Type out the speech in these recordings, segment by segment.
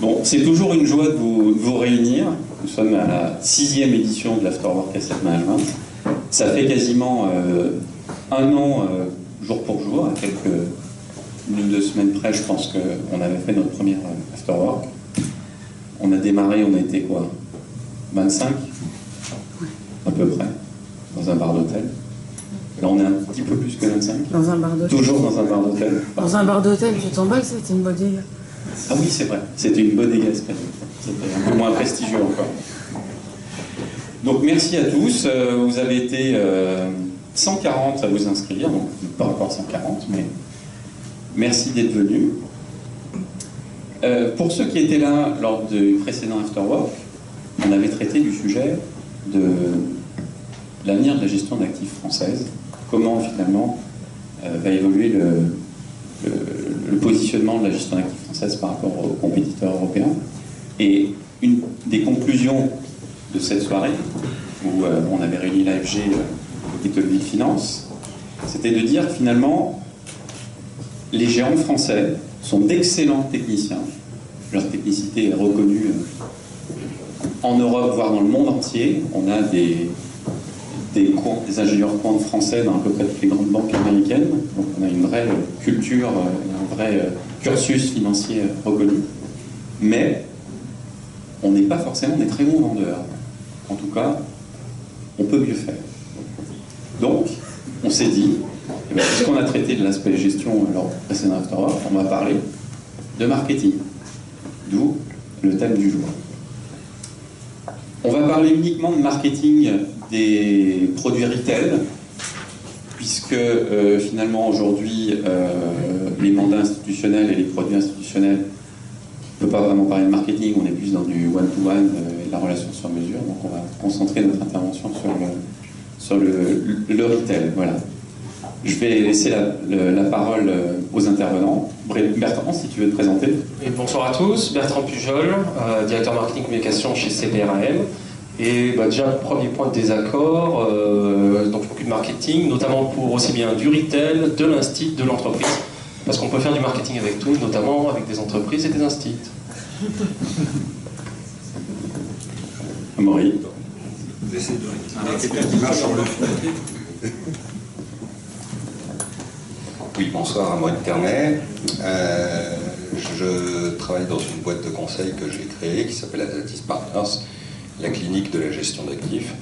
Bon, c'est toujours une joie de vous réunir. Nous sommes à la 6e édition de l'Afterwork Asset Management. Ça fait quasiment un an, jour pour jour, à une ou deux semaines près, je pense qu'on avait fait notre première Afterwork. On a démarré, on a été quoi, 25 à peu près, dans un bar d'hôtel. Là, on est un petit peu plus que 25. Dans un bar d'hôtel. Toujours dans un bar d'hôtel. Dans un bar d'hôtel, tu t'emballes, c'était une bodega. Ah oui, c'est vrai, c'était une bodega espagnole. C'était un peu moins prestigieux encore. Donc merci à tous. Vous avez été 140 à vous inscrire, donc pas encore 140, mais merci d'être venus. Pour ceux qui étaient là lors du précédent Afterwork, on avait traité du sujet de l'avenir de la gestion d'actifs française, comment finalement va évoluer le positionnement de la gestion d'actifs française par rapport aux compétiteurs européens. Et une des conclusions de cette soirée, où on avait réuni l'AFG et Tocqueville Finance, c'était de dire finalement les géants français sont d'excellents techniciens. Leur technicité est reconnue en Europe, voire dans le monde entier. On a des ingénieurs quant français dans à peu près toutes les grandes banques américaines. Donc on a une vraie culture, un vrai cursus financier reconnu. Mais on n'est pas forcément des très bons vendeurs. En tout cas, on peut mieux faire. Donc, on s'est dit, puisqu'on a traité de l'aspect gestion lors du précédent Afterwork, on va parler de marketing. D'où le thème du jour. On va parler uniquement de marketing des produits retail, puisque finalement aujourd'hui, les mandats institutionnels et les produits institutionnels, on ne peut pas vraiment parler de marketing, on est plus dans du one-to-one et de la relation sur mesure, donc on va concentrer notre intervention sur le retail. Voilà. Je vais laisser la parole aux intervenants. Bertrand, si tu veux te présenter. Et bonsoir à tous, Bertrand Pujol, directeur marketing communication chez CPRAM. Et déjà, premier point de désaccord, donc je m'occupe de marketing, notamment pour aussi bien du retail, de l'instit, de l'entreprise. Parce qu'on peut faire du marketing avec tout, notamment avec des entreprises et des instits. Amaury. Oui, bonsoir, Amaury de Ternay. Je travaille dans une boîte de conseil que j'ai créée qui s'appelle Adaltis Partners, la clinique de la gestion d'actifs.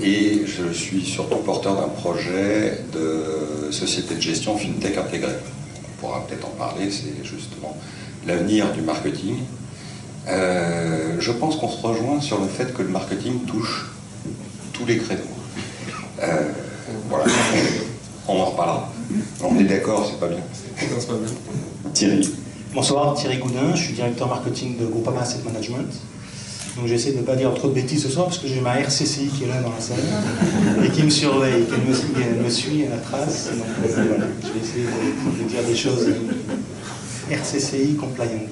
Et je suis surtout porteur d'un projet de société de gestion FinTech intégrée. On pourra peut-être en parler, c'est justement l'avenir du marketing. Je pense qu'on se rejoint sur le fait que le marketing touche tous les créneaux. Voilà, on en reparlera. On est d'accord, c'est pas bien. Thierry. Bonsoir, Thierry Goudin, je suis directeur marketing de Groupama Asset Management. Donc j'essaie de ne pas dire trop de bêtises ce soir parce que j'ai ma RCCI qui est là dans la salle et qui me surveille, qui me suit à la trace. Donc voilà, je vais essayer de dire des choses RCCI compliant.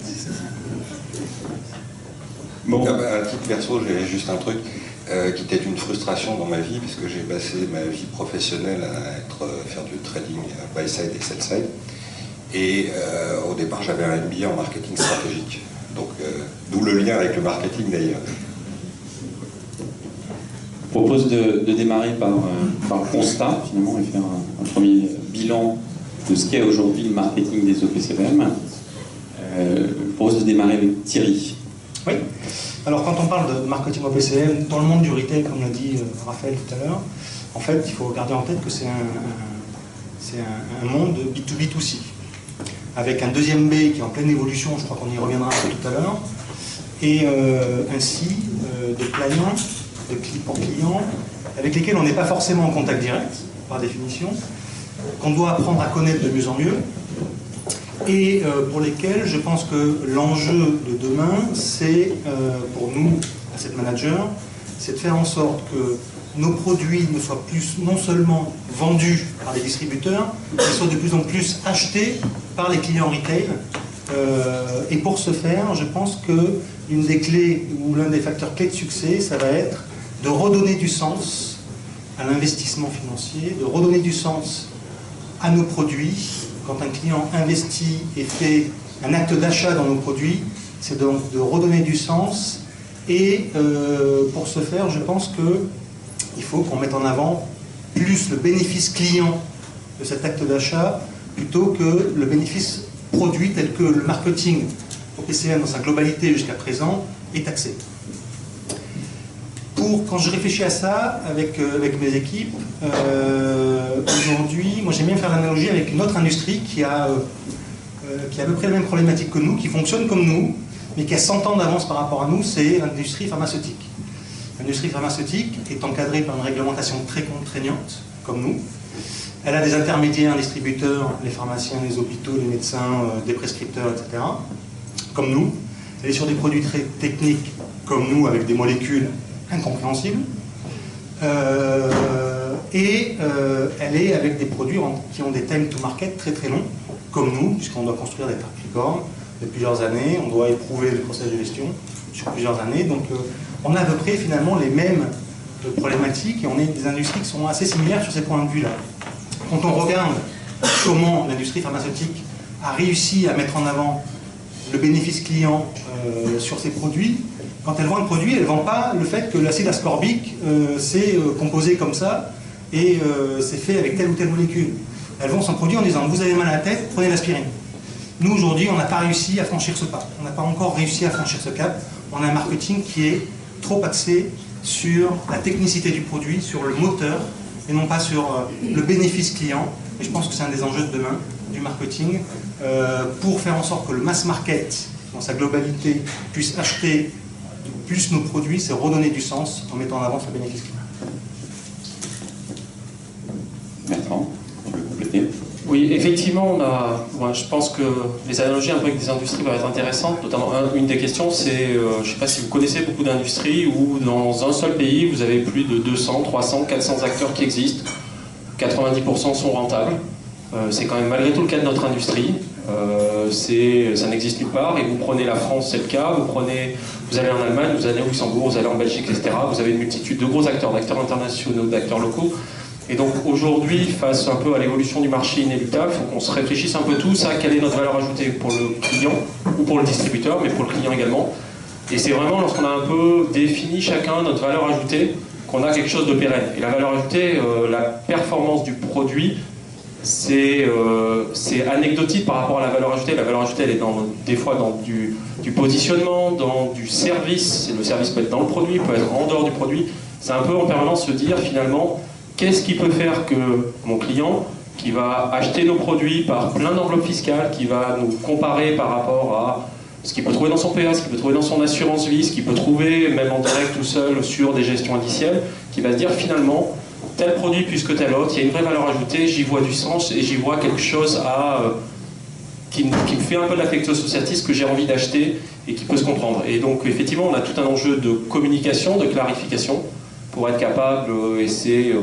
Bon. À titre perso, j'ai juste un truc qui était une frustration dans ma vie puisque j'ai passé ma vie professionnelle à faire du trading buy-side et sell-side. Et au départ, j'avais un MBA en marketing stratégique. Donc, d'où le lien avec le marketing d'ailleurs. Je propose de démarrer par constat, finalement, et faire un premier bilan de ce qu'est aujourd'hui le marketing des OPCVM. Je propose de démarrer avec Thierry. Oui. Alors, quand on parle de marketing OPCVM, dans le monde du retail, comme l'a dit Raphaël tout à l'heure, en fait, il faut garder en tête que c'est un monde B2B2C. Avec un deuxième B qui est en pleine évolution, je crois qu'on y reviendra un peu tout à l'heure, et ainsi de clients, pour clients, avec lesquels on n'est pas forcément en contact direct, par définition, qu'on doit apprendre à connaître de mieux en mieux, et pour lesquels je pense que l'enjeu de demain, c'est, pour nous, asset managers, c'est de faire en sorte que nos produits ne soient plus non seulement vendus par les distributeurs, mais soient de plus en plus achetés par les clients retail. Et pour ce faire, je pense que l'une des clés, ou l'un des facteurs clés de succès, ça va être de redonner du sens à l'investissement financier, de redonner du sens à nos produits. Quand un client investit et fait un acte d'achat dans nos produits, c'est donc de redonner du sens. Et pour ce faire, je pense qu'il faut qu'on mette en avant plus le bénéfice client de cet acte d'achat plutôt que le bénéfice produit tel que le marketing au PCM dans sa globalité jusqu'à présent est axé. Quand je réfléchis à ça avec mes équipes, aujourd'hui, moi j'aime bien faire l'analogie avec une autre industrie qui a à peu près la même problématique que nous, qui fonctionne comme nous, mais qui a 100 ans d'avance par rapport à nous, c'est l'industrie pharmaceutique. L'industrie pharmaceutique est encadrée par une réglementation très contraignante, comme nous. Elle a des intermédiaires, distributeurs, les pharmaciens, les hôpitaux, les médecins, des prescripteurs, etc., comme nous. Elle est sur des produits très techniques, comme nous, avec des molécules incompréhensibles. Elle est avec des produits qui ont des time to market très très longs, comme nous, puisqu'on doit construire des parcs licornes de plusieurs années, on doit éprouver le processus de gestion sur plusieurs années. Donc on a à peu près finalement les mêmes problématiques et on est des industries qui sont assez similaires sur ces points de vue-là. Quand on regarde comment l'industrie pharmaceutique a réussi à mettre en avant le bénéfice client sur ses produits, quand elle vend un produit, elle ne vend pas le fait que l'acide ascorbique c'est composé comme ça et c'est fait avec telle ou telle molécule. Elle vend son produit en disant « vous avez mal à la tête, prenez l'aspirine ». Nous, aujourd'hui, on n'a pas réussi à franchir ce pas. On n'a pas encore réussi à franchir ce cap. On a un marketing qui est trop axé sur la technicité du produit, sur le moteur, et non pas sur le bénéfice client. Et je pense que c'est un des enjeux de demain du marketing, pour faire en sorte que le mass market, dans sa globalité, puisse acheter plus nos produits, c'est redonner du sens en mettant en avant ce bénéfice client. Bertrand, tu veux compléter ? Oui, effectivement, je pense que les analogies un peu avec des industries vont être intéressantes. Notamment, une des questions, c'est, je ne sais pas si vous connaissez beaucoup d'industries où dans un seul pays, vous avez plus de 200, 300, 400 acteurs qui existent. 90% sont rentables. C'est quand même malgré tout le cas de notre industrie. Ça n'existe nulle part. Et vous prenez la France, c'est le cas. Vous allez en Allemagne, vous allez au Luxembourg, vous allez en Belgique, etc. Vous avez une multitude de gros acteurs, d'acteurs internationaux, d'acteurs locaux. Et donc aujourd'hui, face un peu à l'évolution du marché inéluctable, il faut qu'on se réfléchisse un peu tous à quelle est notre valeur ajoutée pour le client ou pour le distributeur, mais pour le client également. Et c'est vraiment lorsqu'on a un peu défini chacun notre valeur ajoutée qu'on a quelque chose de pérenne. Et la valeur ajoutée, la performance du produit, c'est anecdotique par rapport à la valeur ajoutée. La valeur ajoutée, elle est des fois dans du positionnement, dans du service. Le service peut être dans le produit, peut être en dehors du produit. C'est un peu en permanence se dire finalement, qu'est-ce qui peut faire que mon client, qui va acheter nos produits par plein d'enveloppes fiscales, qui va nous comparer par rapport à ce qu'il peut trouver dans son PA, ce qu'il peut trouver dans son assurance vie, ce qu'il peut trouver même en direct tout seul sur des gestions indicielles, qui va se dire finalement, tel produit plus que tel autre, il y a une vraie valeur ajoutée, j'y vois du sens et j'y vois quelque chose qui me fait un peu l'affecto sociatis que j'ai envie d'acheter et qui peut se comprendre. Et donc effectivement, on a tout un enjeu de communication, de clarification, pour être capable, et c'est...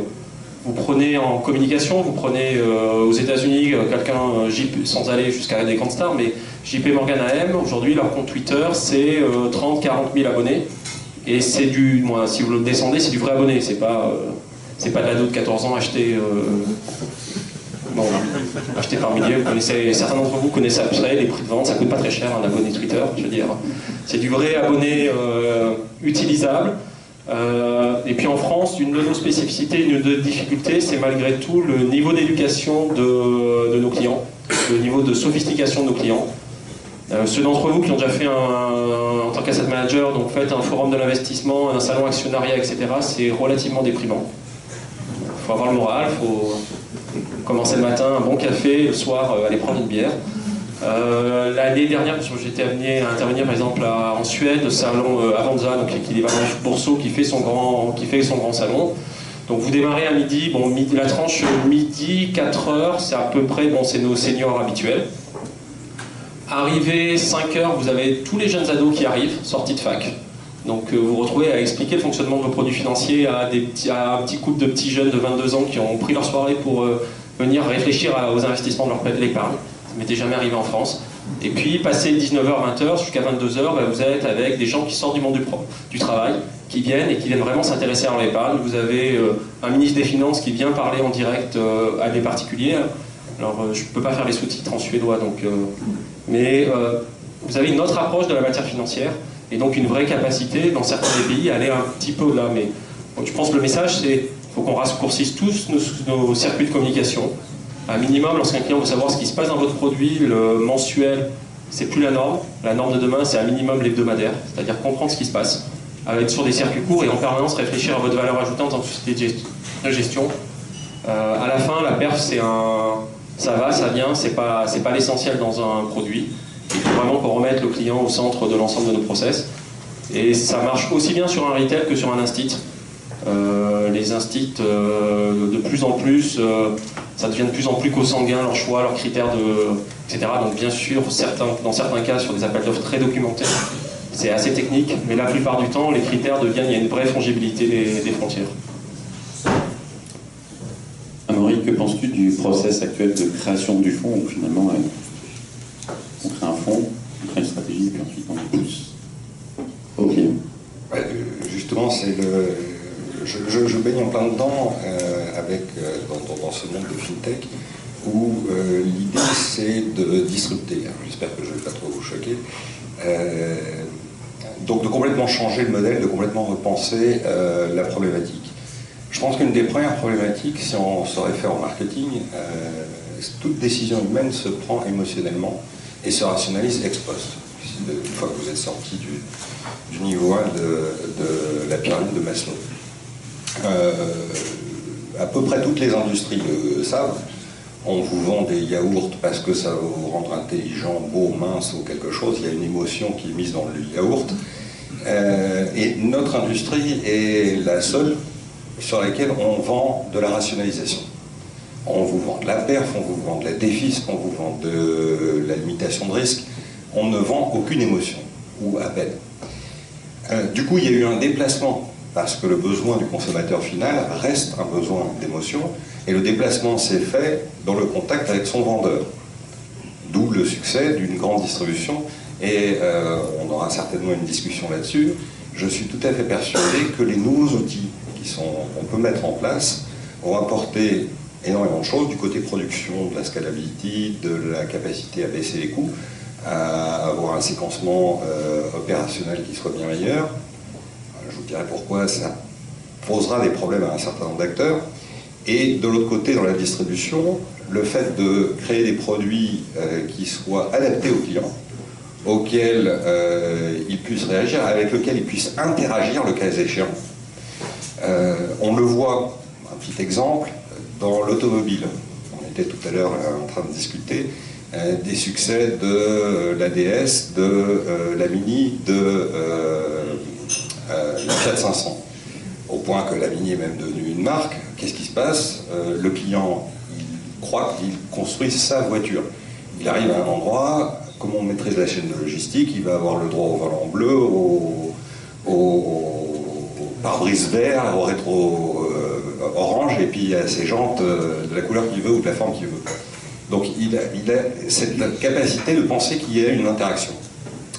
Vous prenez en communication, vous prenez aux États-Unis quelqu'un, sans aller jusqu'à des grandes stars, mais JP Morgan AM, aujourd'hui leur compte Twitter c'est 30-40 000 abonnés. Et c'est si vous le descendez, c'est du vrai abonné, c'est pas de l'ado de 14 ans acheté par milliers. Certains d'entre vous connaissent après les prix de vente, ça coûte pas très cher un abonné Twitter, je veux dire. C'est du vrai abonné utilisable. Et puis en France, une de nos spécificités, une de nos difficultés, c'est malgré tout le niveau d'éducation de nos clients, le niveau de sophistication de nos clients. Ceux d'entre vous qui ont déjà fait en tant qu'asset manager, donc faites un forum de l'investissement, un salon actionnariat, etc., c'est relativement déprimant. Il faut avoir le moral, il faut commencer le matin, un bon café, le soir, aller prendre une bière. L'année dernière, parce que j'étais amené à intervenir par exemple en Suède, au salon Avanza, donc qui est Valérie Bourseau, qui fait son grand salon. Donc vous démarrez à midi, la tranche midi, 4h, c'est à peu près, c'est nos seniors habituels. Arrivé 5h, vous avez tous les jeunes ados qui arrivent, sortis de fac. Donc vous vous retrouvez à expliquer le fonctionnement de vos produits financiers à un petit couple de petits jeunes de 22 ans qui ont pris leur soirée pour venir réfléchir aux investissements de leur épargne. Ça m'était jamais arrivé en France. Et puis, passé 19h, 20h, jusqu'à 22h, vous êtes avec des gens qui sortent du monde du travail, qui viennent vraiment s'intéresser à leur épargne. Vous avez un ministre des Finances qui vient parler en direct à des particuliers. Alors, je ne peux pas faire les sous-titres en suédois, donc, mais vous avez une autre approche de la matière financière, et donc une vraie capacité, dans certains des pays, à aller un petit peu au-delà. Mais donc, je pense que le message, c'est qu'il faut qu'on raccourcisse tous nos circuits de communication. Un minimum, lorsqu'un client veut savoir ce qui se passe dans votre produit, le mensuel, c'est plus la norme. La norme de demain, c'est un minimum l'hebdomadaire, c'est-à-dire comprendre ce qui se passe, être sur des circuits courts et en permanence réfléchir à votre valeur ajoutée en tant que société de gestion. À la fin, la perf, c'est ça va, ça vient, c'est pas l'essentiel dans un produit. Il faut vraiment qu'on remette le client au centre de l'ensemble de nos process. Et ça marche aussi bien sur un retail que sur un instit. Les instits, de plus en plus, ça devient de plus en plus consanguin, leurs choix, leurs critères, etc. Donc bien sûr, dans certains cas, sur des appels d'offres très documentés, c'est assez technique, mais la plupart du temps, les critères deviennent, il y a une vraie fongibilité des frontières. Amaury, que penses-tu du process actuel de création du fonds, où finalement on crée un fonds, on crée une stratégie, et puis ensuite on le pousse au client? Ouais, justement, c'est je baigne en plein dedans dans ce monde de FinTech où l'idée c'est de disrupter. J'espère que je ne vais pas trop vous choquer. Donc de complètement changer le modèle, de complètement repenser la problématique. Je pense qu'une des premières problématiques, si on se réfère au marketing, toute décision humaine se prend émotionnellement et se rationalise ex post. Une fois que vous êtes sorti du niveau 1 de la pyramide de Maslow. À peu près toutes les industries le savent. On vous vend des yaourts parce que ça va vous rendre intelligent, beau, mince ou quelque chose. Il y a une émotion qui est mise dans le yaourt. Et notre industrie est la seule sur laquelle on vend de la rationalisation. On vous vend de la perf, on vous vend de la défis, on vous vend de la limitation de risque. On ne vend aucune émotion, ou à peine. Du coup, il y a eu un déplacement, parce que le besoin du consommateur final reste un besoin d'émotion, et le déplacement s'est fait dans le contact avec son vendeur. D'où le succès d'une grande distribution, et on aura certainement une discussion là-dessus. Je suis tout à fait persuadé que les nouveaux outils qu'on peut mettre en place vont apporter énormément de choses, du côté production, de la scalability, de la capacité à baisser les coûts, à avoir un séquencement opérationnel qui soit bien meilleur. Je vous dirai pourquoi ça posera des problèmes à un certain nombre d'acteurs. Et de l'autre côté, dans la distribution, le fait de créer des produits qui soient adaptés aux clients, auxquels ils puissent réagir, avec lesquels ils puissent interagir le cas échéant. On le voit, un petit exemple, dans l'automobile. On était tout à l'heure en train de discuter des succès de la DS, de la Mini, de la Fiat 500. Au point que la Mini est même devenue une marque. Qu'est-ce qui se passe? Le client, il croit qu'il construit sa voiture. Il arrive à un endroit, comme on maîtrise la chaîne de logistique, il va avoir le droit au volant bleu, au pare-brise vert, au rétro orange, et puis à ses jantes de la couleur qu'il veut ou de la forme qu'il veut. Donc il a cette capacité de penser qu'il y a une interaction.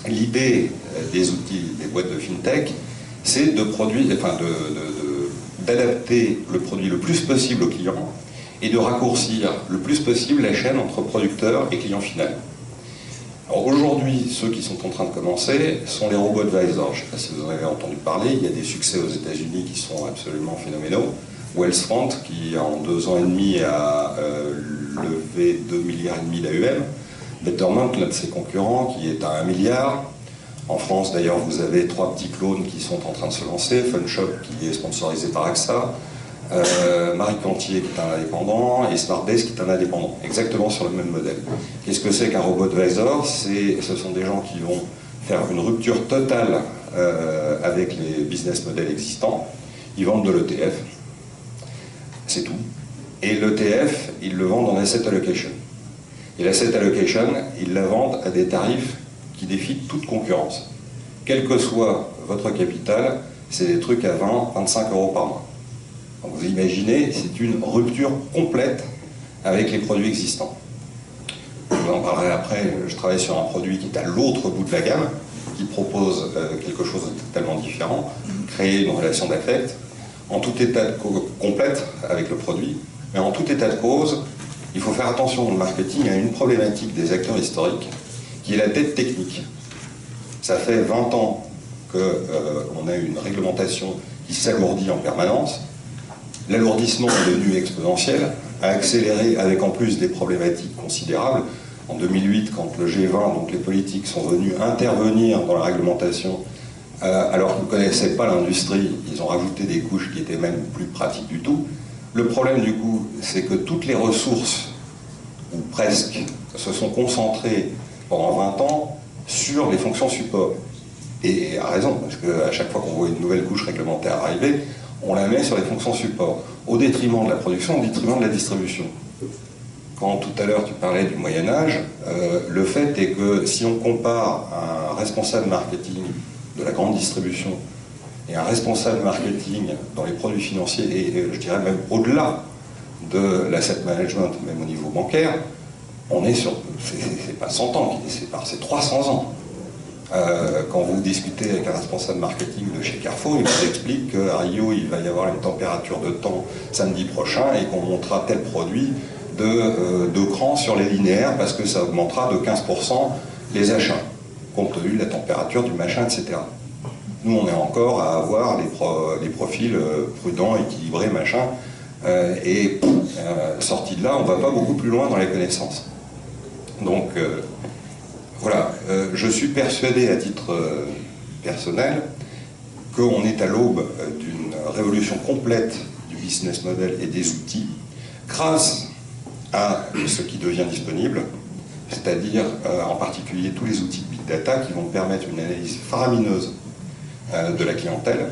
L'idée des outils, des boîtes de FinTech, c'est d'adapter le produit le plus possible au client et de raccourcir le plus possible la chaîne entre producteur et client final. Alors aujourd'hui, ceux qui sont en train de commencer sont les robots advisors. Je ne sais pas si vous en avez entendu parler, il y a des succès aux États-Unis qui sont absolument phénoménaux. Wellsfront, qui en 2 ans et demi a levé 2,5 milliards d'AUM. Betterment, l'un de ses concurrents, qui est à 1 milliard. En France, d'ailleurs, vous avez 3 petits clones qui sont en train de se lancer. Funshop, qui est sponsorisé par AXA. Marie Cantier, qui est un indépendant. Et Smartdesk, qui est un indépendant. Exactement sur le même modèle. Qu'est-ce que c'est qu'un robot advisor? Ce sont des gens qui vont faire une rupture totale avec les business models existants. Ils vendent de l'ETF. C'est tout. Et l'ETF, ils le vendent en asset allocation. Et l'asset allocation, ils la vendent à des tarifs qui défient toute concurrence. Quel que soit votre capital, c'est des trucs à 20, 25 euros par mois. Donc vous imaginez, c'est une rupture complète avec les produits existants. Je vous en parlerai après, je travaille sur un produit qui est à l'autre bout de la gamme, qui propose quelque chose de totalement différent, créer une relation d'affect, en tout état de complète avec le produit, mais en tout état de cause, Il faut faire attention dans le marketing à une problématique des acteurs historiques, qui est la dette technique. Ça fait 20 ans qu'on a une réglementation qui s'alourdit en permanence. L'alourdissement est devenu exponentiel, a accéléré avec en plus des problématiques considérables. En 2008, quand le G20, donc les politiques, sont venus intervenir dans la réglementation, alors qu'ils ne connaissaient pas l'industrie, ils ont rajouté des couches qui étaient même plus pratiques du tout. Le problème du coup, c'est que toutes les ressources, ou presque, se sont concentrées pendant 20 ans sur les fonctions support. Et à raison, parce qu'à chaque fois qu'on voit une nouvelle couche réglementaire arriver, on la met sur les fonctions support, au détriment de la production, au détriment de la distribution. Quand tout à l'heure tu parlais du Moyen-Âge, le fait est que si on compare un responsable marketing de la grande distribution et un responsable marketing dans les produits financiers, et je dirais même au-delà de l'asset management, même au niveau bancaire, on est sur, c'est pas 100 ans qui les séparent, c'est 300 ans. Quand vous discutez avec un responsable marketing de chez Carrefour, il vous explique qu'à Rio, il va y avoir une température de temps samedi prochain et qu'on montera tel produit de cran sur les linéaires parce que ça augmentera de 15% les achats, compte tenu de la température du machin, etc. Nous, on est encore à avoir les profils prudents, équilibrés, machin, et sorti de là, on ne va pas beaucoup plus loin dans les connaissances. Donc, voilà, je suis persuadé à titre personnel qu'on est à l'aube d'une révolution complète du business model et des outils grâce à ce qui devient disponible, c'est-à-dire en particulier tous les outils de big data qui vont permettre une analyse faramineuse de la clientèle.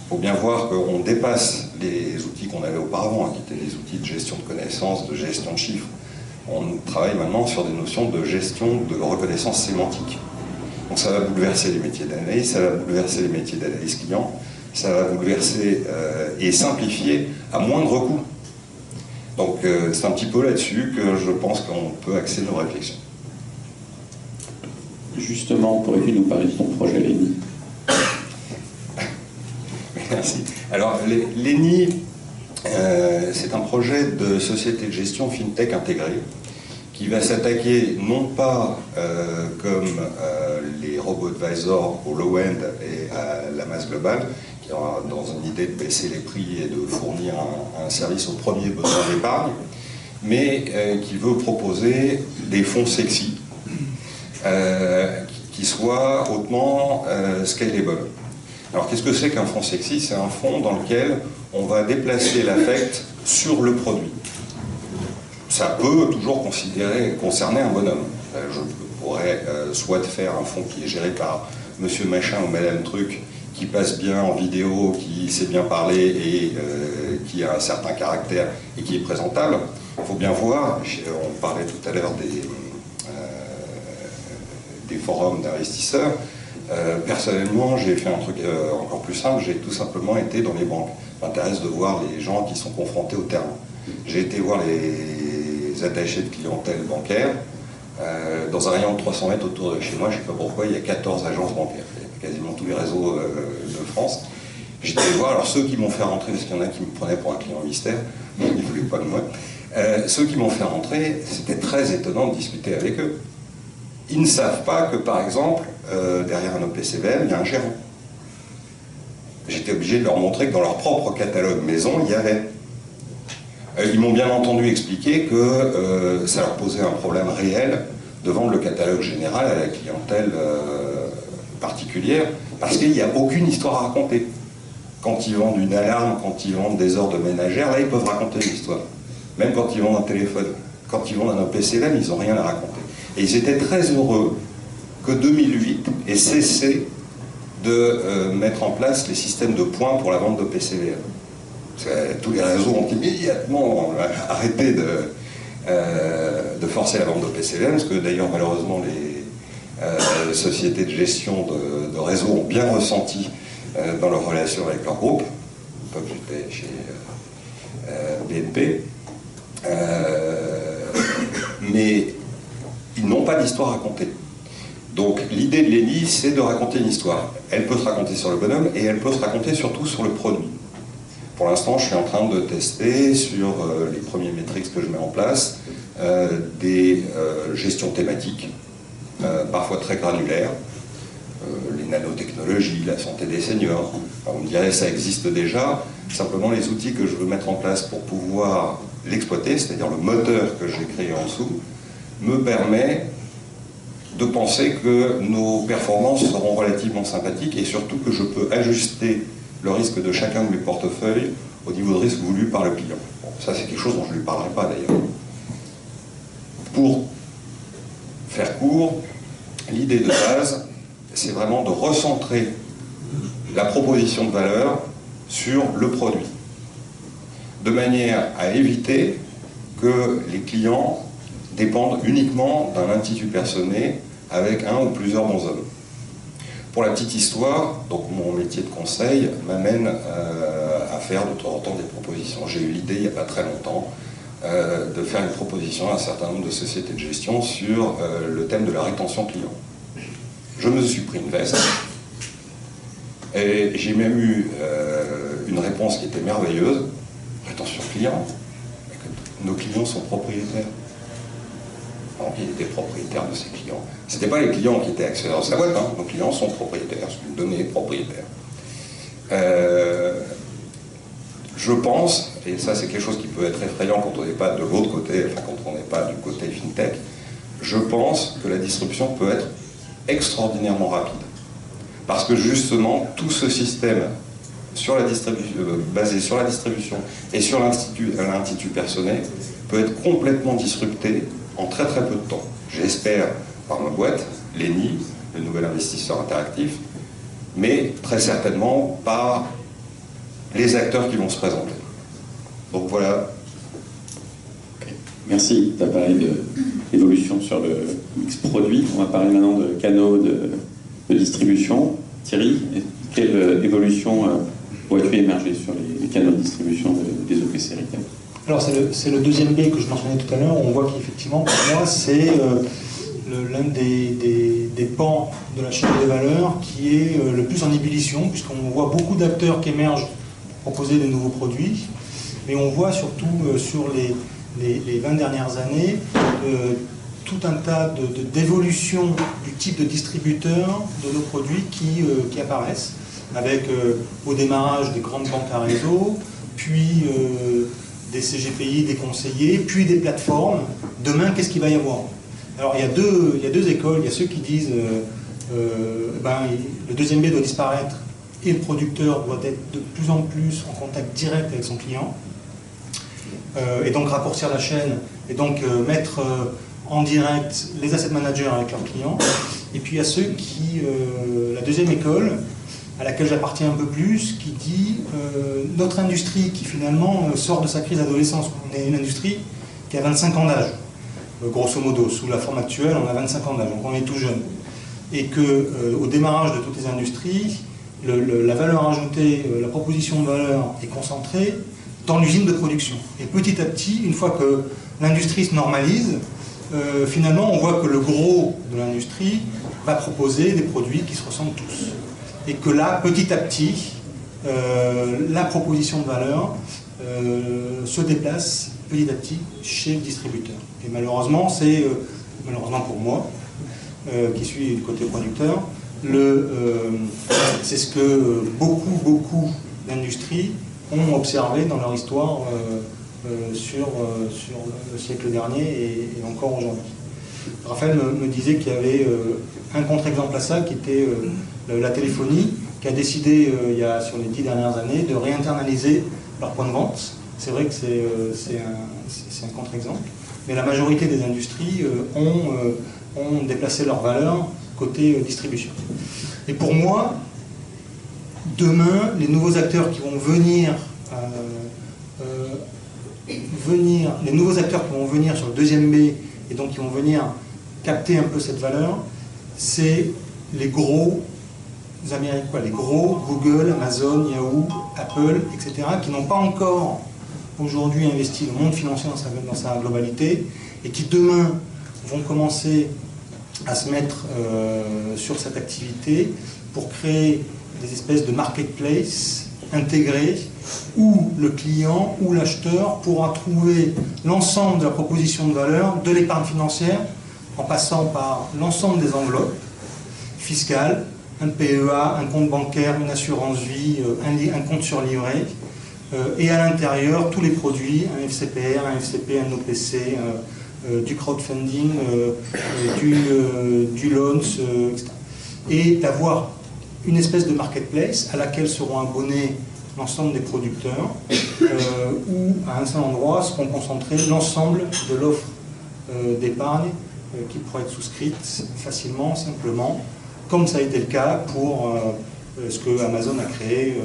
Il faut bien voir qu'on dépasse les outils qu'on avait auparavant, qui étaient les outils de gestion de connaissances, de gestion de chiffres. On travaille maintenant sur des notions de gestion de reconnaissance sémantique. Donc ça va bouleverser les métiers d'analyse, ça va bouleverser les métiers d'analyse client, ça va bouleverser et simplifier à moindre coût. Donc c'est un petit peu là-dessus que je pense qu'on peut axer nos réflexions. Justement, pourrais-tu nous parler de ton projet Lenny? Merci. Alors Lenny, c'est un projet de société de gestion FinTech intégrée qui va s'attaquer non pas comme les robo-advisors au low-end et à la masse globale, qui aura dans une idée de baisser les prix et de fournir un service au premier besoin d'épargne, mais qui veut proposer des fonds sexy qui soient hautement scalable. Alors qu'est-ce que c'est qu'un fonds sexy? C'est un fonds dans lequel on va déplacer l'affect sur le produit. Ça peut toujours concerner un bonhomme. Je pourrais soit faire un fonds qui est géré par monsieur machin ou madame truc, qui passe bien en vidéo, qui sait bien parler et qui a un certain caractère et qui est présentable. Il faut bien voir, on parlait tout à l'heure des forums d'investisseurs. Personnellement, j'ai fait un truc encore plus simple, j'ai tout simplement été dans les banques. Ça m'intéresse de voir les gens qui sont confrontés au terrain. J'ai été voir les attachés de clientèle bancaire dans un rayon de 300 mètres autour de chez moi. Je ne sais pas pourquoi, il y a 14 agences bancaires, quasiment tous les réseaux de France. J'étais allé voir, alors ceux qui m'ont fait rentrer, parce qu'il y en a qui me prenaient pour un client mystère, ils ne voulaient pas de moi, ceux qui m'ont fait rentrer, c'était très étonnant de discuter avec eux. Ils ne savent pas que, par exemple, derrière un OPCVM, il y a un gérant. J'étais obligé de leur montrer que dans leur propre catalogue maison, il y avait. Ils m'ont bien entendu expliquer que ça leur posait un problème réel de vendre le catalogue général à la clientèle particulière, parce qu'il n'y a aucune histoire à raconter. Quand ils vendent une alarme, quand ils vendent des ordres ménagères, là ils peuvent raconter une histoire. Même quand ils vendent un téléphone. Quand ils vendent un OPCVM, ils n'ont rien à raconter. Et ils étaient très heureux que 2008 ait cessé de mettre en place les systèmes de points pour la vente de PCVM. Tous les réseaux ont immédiatement arrêté de forcer la vente de PCVM, parce que d'ailleurs malheureusement les sociétés de gestion de réseau ont bien ressenti dans leur relation avec leur groupe. Comme j'étais chez BNP. Mais ils n'ont pas d'histoire à raconter. Donc l'idée de Lenny, c'est de raconter une histoire. Elle peut se raconter sur le bonhomme et elle peut se raconter surtout sur le produit. Pour l'instant, je suis en train de tester sur les premiers métriques que je mets en place, des gestions thématiques, parfois très granulaires, les nanotechnologies, la santé des seniors. Alors, on me dirait ça existe déjà, simplement les outils que je veux mettre en place pour pouvoir l'exploiter, c'est-à-dire le moteur que j'ai créé en dessous, me permet de penser que nos performances seront relativement sympathiques et surtout que je peux ajuster le risque de chacun de mes portefeuilles au niveau de risque voulu par le client. Bon, ça c'est quelque chose dont je ne lui parlerai pas d'ailleurs. Pour faire court, l'idée de base, c'est vraiment de recentrer la proposition de valeur sur le produit, de manière à éviter que les clients dépendent uniquement d'un intitut personné avec un ou plusieurs bonshommes. Pour la petite histoire, donc mon métier de conseil m'amène à faire de temps en temps des propositions. J'ai eu l'idée il n'y a pas très longtemps de faire une proposition à un certain nombre de sociétés de gestion sur le thème de la rétention client. Je me suis pris une veste et j'ai même eu une réponse qui était merveilleuse. Rétention client, nos clients sont propriétaires. Donc, il était propriétaire de ses clients. Ce n'étaient pas les clients qui étaient actionnaires de sa boîte, hein. Nos clients sont propriétaires, c'est une donnée propriétaire. Je pense, et ça c'est quelque chose qui peut être effrayant quand on n'est pas de l'autre côté, enfin quand on n'est pas du côté FinTech, je pense que la distribution peut être extraordinairement rapide. Parce que justement, tout ce système sur la basé sur la distribution et sur l'intitut personné peut être complètement disrupté en très très peu de temps. J'espère par ma boîte, l'ENI, le nouvel investisseur interactif, mais très certainement par les acteurs qui vont se présenter. Donc voilà. Merci. Tu as parlé d'évolution sur le mix produit. On va parler maintenant de canaux de distribution. Thierry, quelle évolution vois-tu émerger sur les canaux de distribution des OPC Retail? Alors c'est le deuxième B que je mentionnais tout à l'heure. On voit qu'effectivement, pour moi, c'est l'un des pans de la chaîne de valeur qui est le plus en ébullition, puisqu'on voit beaucoup d'acteurs qui émergent pour proposer des nouveaux produits, mais on voit surtout sur les 20 dernières années tout un tas d'évolutions du type de distributeur de nos produits qui apparaissent, avec au démarrage des grandes banques à réseau, puis des CGPI, des conseillers, puis des plateformes. Demain, qu'est-ce qu'il va y avoir? Alors, il y a deux écoles. Il y a ceux qui disent le deuxième B doit disparaître et le producteur doit être de plus en plus en contact direct avec son client, et donc raccourcir la chaîne, et donc mettre en direct les asset managers avec leurs clients. Et puis il y a ceux qui, la deuxième école, à laquelle j'appartiens un peu plus, qui dit notre industrie qui finalement sort de sa crise d'adolescence. On est une industrie qui a 25 ans d'âge, grosso modo. Sous la forme actuelle, on a 25 ans d'âge, donc on est tout jeune. Et qu'au démarrage de toutes les industries, la valeur ajoutée, la proposition de valeur est concentrée dans l'usine de production. Et petit à petit, une fois que l'industrie se normalise, finalement on voit que le gros de l'industrie va proposer des produits qui se ressemblent tous. Et que là, petit à petit, la proposition de valeur se déplace petit à petit chez le distributeur. Et malheureusement, malheureusement pour moi, qui suis du côté producteur, c'est ce que beaucoup d'industries ont observé dans leur histoire sur le siècle dernier et encore aujourd'hui. Raphaël me disait qu'il y avait un contre-exemple à ça qui était la téléphonie, qui a décidé sur les 10 dernières années de réinternaliser leur point de vente. C'est vrai que c'est un contre-exemple, mais la majorité des industries ont déplacé leur valeur côté distribution. Et pour moi, demain, les nouveaux acteurs qui vont venir sur le deuxième B et donc qui vont venir capter un peu cette valeur, c'est les gros Américains, les gros Google, Amazon, Yahoo, Apple, etc., qui n'ont pas encore aujourd'hui investi le monde financier dans sa globalité et qui demain vont commencer à se mettre sur cette activité pour créer des espèces de marketplace intégré où le client ou l'acheteur pourra trouver l'ensemble de la proposition de valeur de l'épargne financière en passant par l'ensemble des enveloppes fiscales, un PEA, un compte bancaire, une assurance vie, un compte sur livret, et à l'intérieur tous les produits, un FCPR, un FCP, un OPC, du crowdfunding, du loans, etc. Et d'avoir une espèce de marketplace à laquelle seront abonnés l'ensemble des producteurs, où à un seul endroit seront concentrés l'ensemble de l'offre d'épargne qui pourra être souscrite facilement, simplement, comme ça a été le cas pour ce que Amazon a créé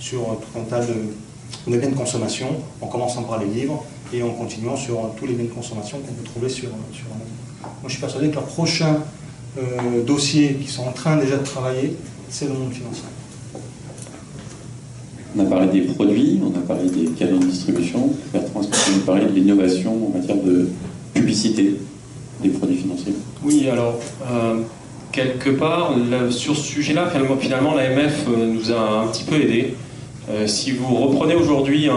sur tout un tas de biens de consommation, en commençant par les livres et en continuant sur tous les biens de consommation qu'on peut trouver sur Amazon. Moi je suis persuadé que leur prochain dossier qu'ils sont en train déjà de travailler, c'est le monde financier. On a parlé des produits, on a parlé des canaux de distribution. Bertrand, est-ce que tu peux nous parler de l'innovation en matière de publicité des produits financiers? Oui, alors, quelque part, sur ce sujet-là, finalement, l'AMF nous a un petit peu aidés. Si vous reprenez aujourd'hui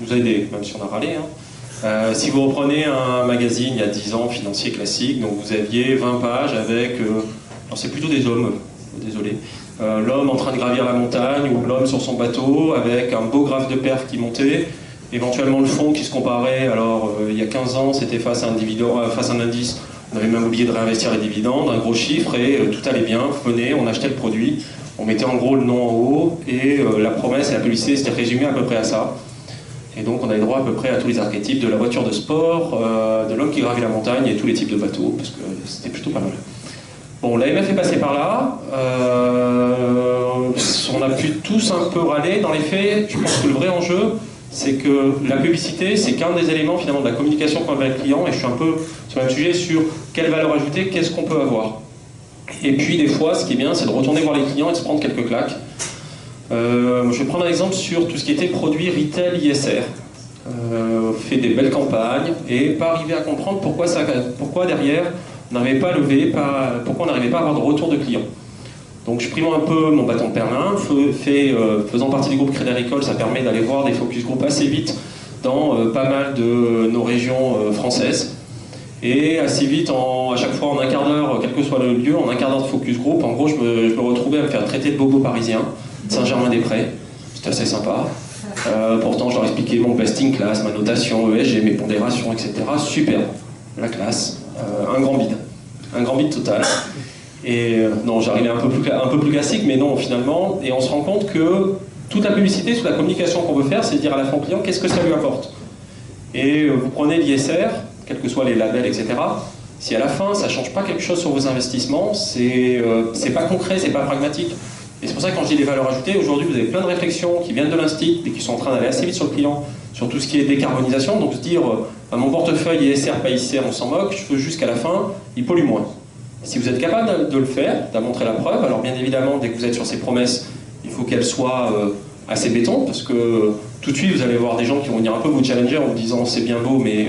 nous a aidés, même si on a râlé, si vous reprenez un magazine il y a 10 ans, financier classique, donc vous aviez 20 pages avec, alors c'est plutôt des hommes, désolé, l'homme en train de gravir la montagne ou l'homme sur son bateau avec un beau graphe de perf qui montait, éventuellement le fonds qui se comparait, alors il y a 15 ans c'était face à un indice, on avait même oublié de réinvestir les dividendes, un gros chiffre et tout allait bien, venez, on achetait le produit, on mettait en gros le nom en haut et la promesse et la publicité c'était résumé à peu près à ça. Et donc on avait droit à peu près à tous les archétypes de la voiture de sport, de l'homme qui gravit la montagne et tous les types de bateaux, parce que c'était plutôt pas mal. Bon, l'AMF est passé par là, on a pu tous un peu râler. Dans les faits, je pense que le vrai enjeu, c'est que la publicité, c'est qu'un des éléments finalement de la communication qu'on a avec le client, et je suis un peu sur le même sujet sur quelle valeur ajoutée, qu'est-ce qu'on peut avoir. Et puis des fois, ce qui est bien, c'est de retourner voir les clients et de se prendre quelques claques. Je vais prendre un exemple sur tout ce qui était produit retail ISR. Fait des belles campagnes et pas arriver à comprendre pourquoi derrière on n'arrivait pas à lever, pourquoi on n'arrivait pas à avoir de retour de clients. Donc je prime un peu mon bâton de Perlin, faisant partie du groupe Crédit Agricole, ça permet d'aller voir des focus group assez vite dans pas mal de nos régions françaises. Et assez vite, à chaque fois en un quart d'heure, quel que soit le lieu, en un quart d'heure de focus group, en gros je me retrouvais à me faire traiter de bobo parisien, Saint-Germain-des-Prés, c'était assez sympa. Pourtant je leur expliquais mon best in class, ma notation, ESG, mes pondérations, etc. Superbe, la classe, un grand vide total. Et non, j'arrivais un peu plus classique, mais non finalement, et on se rend compte que toute la publicité, toute la communication qu'on veut faire, c'est de dire à la fin au client qu'est-ce que ça lui apporte. Et vous prenez l'ISR, quels que soient les labels, etc. Si à la fin ça ne change pas quelque chose sur vos investissements, c'est pas concret, c'est pas pragmatique. Et c'est pour ça que quand je dis les valeurs ajoutées, aujourd'hui vous avez plein de réflexions qui viennent de l'Institut et qui sont en train d'aller assez vite sur le client, sur tout ce qui est décarbonisation, donc se dire mon portefeuille ISR, pas ISR, on s'en moque, je veux juste qu'à la fin, il pollue moins. Si vous êtes capable de le faire, d'en montrer la preuve, alors bien évidemment, dès que vous êtes sur ces promesses, il faut qu'elles soient assez béton, parce que tout de suite vous allez voir des gens qui vont venir un peu vous challenger en vous disant c'est bien beau, mais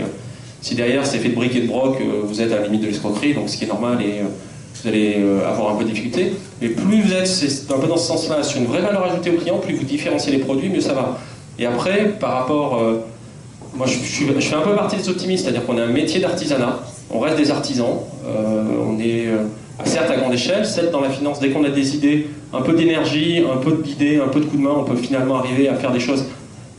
si derrière c'est fait de briques et de broc, vous êtes à la limite de l'escroquerie, donc ce qui est normal et vous allez avoir un peu de difficulté. Mais plus vous êtes un peu dans ce sens-là, sur une vraie valeur ajoutée au client, plus vous différenciez les produits, mieux ça va. Et après, par rapport... moi je fais un peu partie des optimistes, c'est-à-dire qu'on a un métier d'artisanat, on reste des artisans, on est certes à grande échelle, certes dans la finance, dès qu'on a des idées, un peu d'énergie, un peu d'idées, un peu de coup de main, on peut finalement arriver à faire des choses